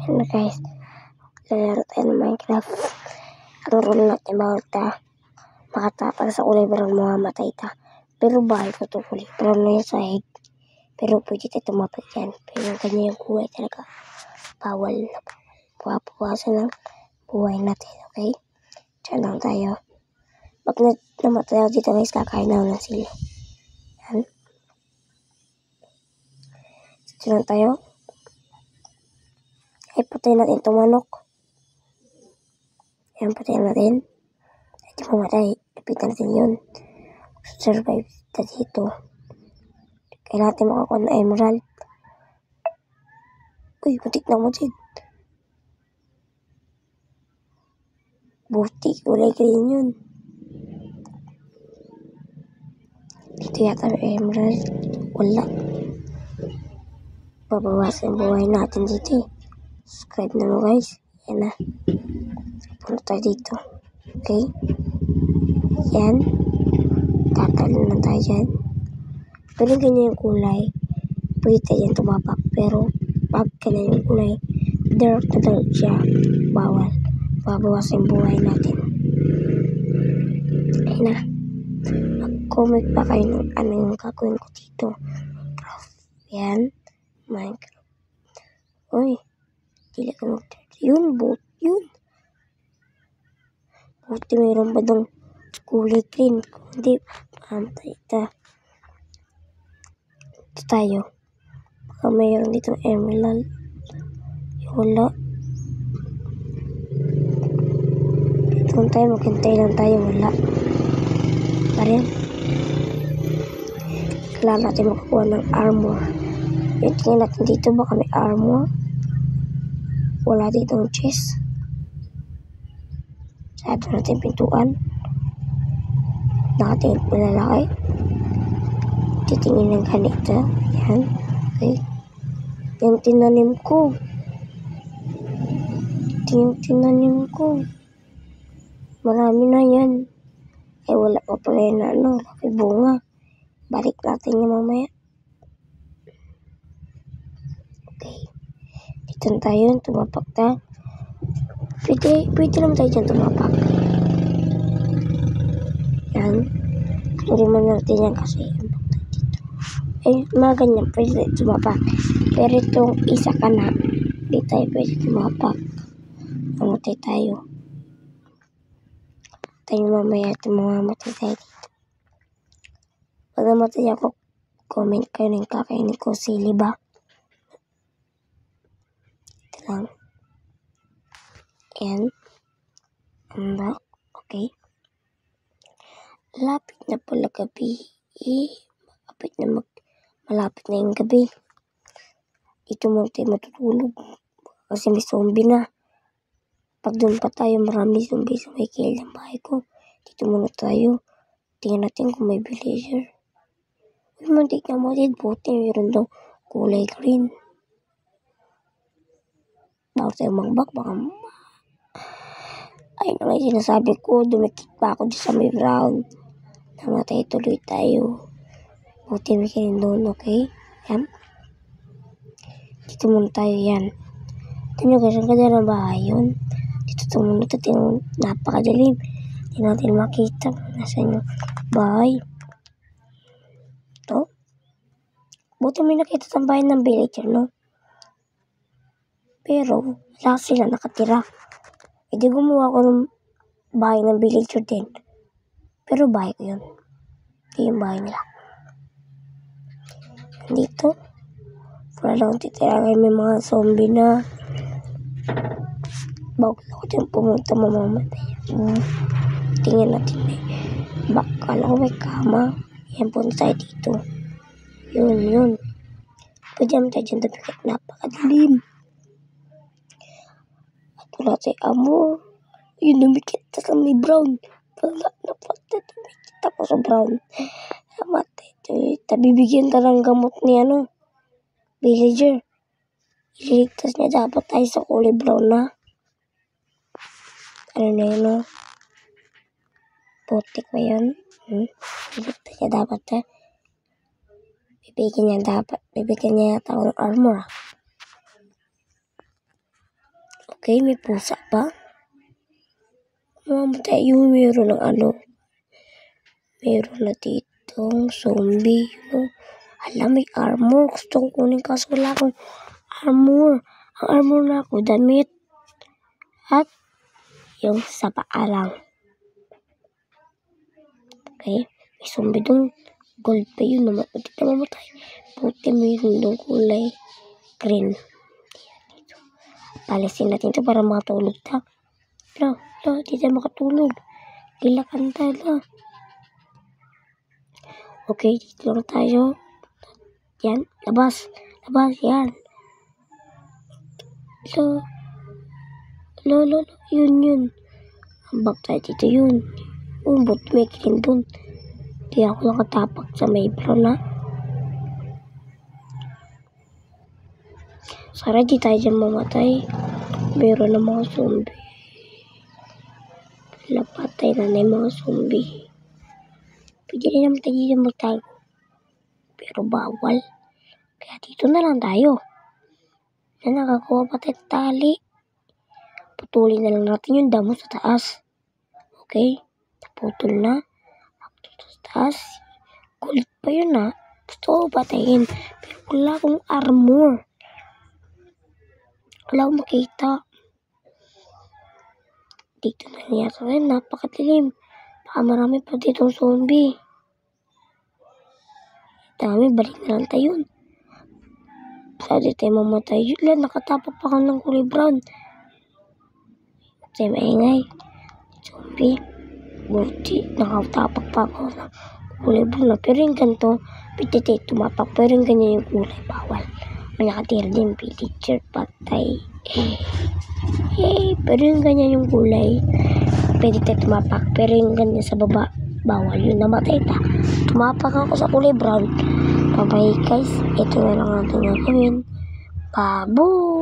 Yan na guys, lalaro tayo ng Minecraft. Ang rule natin bawal makatapak sa kulay brown, mamamatay ta. Pero bahay ko ito kulay brown na yung sahig. Pero pwede tayo tumapit yan. Pero yung kanya yung kulay talaga bawal na bawal. Puwapuwasan ng buhay natin, okay? Diyan lang tayo. Pag namatay ako dito guys, kakain na ako ng sili. Yan. Diyan lang tayo. Ay, patayin natin itong manok. Yan, patayin natin. Ay, di mamatay. Lapitan natin yun. Survive na dito. Kailangan natin makakuha ng emerald. Uy, putik na mo dyan. Butik, kulay green yun. Dito yata may emerald. Wala. Babawasan buhay natin dito eh. Subscribe na mo guys. Yan na. Punta tayo dito. Okay. Yan. Tatalon lang tayo dyan. Pero ganyan yung kulay. Pwede tayo dyan tumapak. Pero pag ganyan yung kulay, dark na dark siya. Bawal. Babawasan buhay natin. Ayun na. Mag-comment pa kayo ng ano yung gagawin ko dito. Minecraft. Yan. Minecraft. Uy. Dili ka yun, boat. Yun. Buti mayroon ba dong kulay green? Hindi. Ito tayo. Baka mayroon dito emerald. Wala. Ito tayo. Maghintay lang tayo. Wala. Parin. Kailangan natin makakuha ng armor. Tingnan natin dito. Baka may armor. Wala dito ang chest. Sado natin pintuan. Nakatingin po lalaki. Titingin ng ganito. Yan. Okay. Yung tinanim ko. Tinanim ko. Marami na yan. Eh wala pa pala yun na ano. Laki bunga. Balik natin yung mamaya. Okay. Dito tayo. Tumapak ta. Pwede naman tayo dyan tumapak. Yan. Tuloy mo natin yan kasi eh, mga ganyan pwede tumapak. Pero itong isa ka na, di tayo pwede tumapak. Mamatay tayo. Tayo mamaya at mamamatay tayo dito. Pag namatay ako, comment kayo ng kakainin ko sili ba? Ito lang. Yan. Unlock. Okay. Lapit na pala gabi. Malapit na yung gabi. Dito muna tayo matutulog. Kasi may zombie na. Pag doon pa tayo, marami zombie sa may kilid ng bahay ko. Dito muna tayo. Tingnan natin kung may villager. Uy, mantik na mo din. Buti mayroon daw kulay green. Bago tayo mangbak, baka ay na nga sinasabi ko, dumikit pa ako dyan sa may brown. Namatay tuloy tayo. Buti may kanin doon, okay? Yan. Dito muna tayo yan. Ito nyo guys, ang ganda ng bahay yun. Dito muna ito, napakadilim. Hindi natin makita kung nasa yung bahay. Ito. Buti may nakita sa bahay ng villager, no? Pero, lahat sila nakatira. Hindi gumawa ko ng bahay ng villager din. Pero bahay ko yun. Ito yung bahay nila. Dito. Wala lang titira kayo may mga zombie na. Bago lang ko din pumunta mamamatay. Tingnan natin may bakal ako may kama. Yan punta tayo dito. Yun. Pwede naman tayo dyan dapat napakadilim. At wala tayo amo. Yun, dumikit sa may brown. Wala, napatay. Dumikit ako sa brown. Namatay. Tabibigyan talang gamot ni villager. Ililigtas niya dapat tayo sa kulay brown na. Ano na yun, putik ba yun? Ililigtas niya dapat Bibigyan niya yata ako ng armor. Okay, may pusa pa. Mamatay yung meron ng meron na ditong zombie. Alam, may armor. Gusto kong kunin kaso wala akong armor. Ang armor na ako, damit. At yung sa paa lang. Okay, may zombie dun. Gold pa yun naman. Hindi na mamatay. Puti mo yun dong kulay green. Palisin natin ito para makatulog ta. Di tayo makatulog. Gilakan tayo. Okay, dito lang tayo. Yan, labas. Labas, yan. Yun. Ambak tayo dito yun. Umbot, may kilin dun. Di ako nakatapak sa may brown na. Sana di tayo dyan mamatay. Meron na mga zombie. Lapatay na yung mga zombie. Pwede rin naman tayo dyan magtago. Pero bawal. Kaya dito na lang tayo. Na nakakuha pa tayo tali. Putulin na lang natin yung damo sa taas. Okay? Naputol na. Naputol sa taas. Kulit pa yun na. Gusto ko patayin. Pero wala akong armor. Wala akong makita. Dito na lang yata rin. Napakadilim. Baka marami pa ditong zombie. Dami, balik na lang tayo. Saan tayo mamatay? Yun lang, nakatapak pa ka ng kulay brown. Tayo maingay. Zombie. Buti, nakatapak pa ako ng kulay brown. Pero yung ganito, pwede tayo tumapak. Pero yung ganyan yung kulay, bawal. May nakatira din, pilicher, patay. Pero yung ganyan yung kulay, pwede tayo tumapak. Pero yung ganyan sa baba, bawal yun, namatay ta. Tumapak ako sa kulay brown. Bye-bye guys. Ito na lang natin gagawin. Baboy!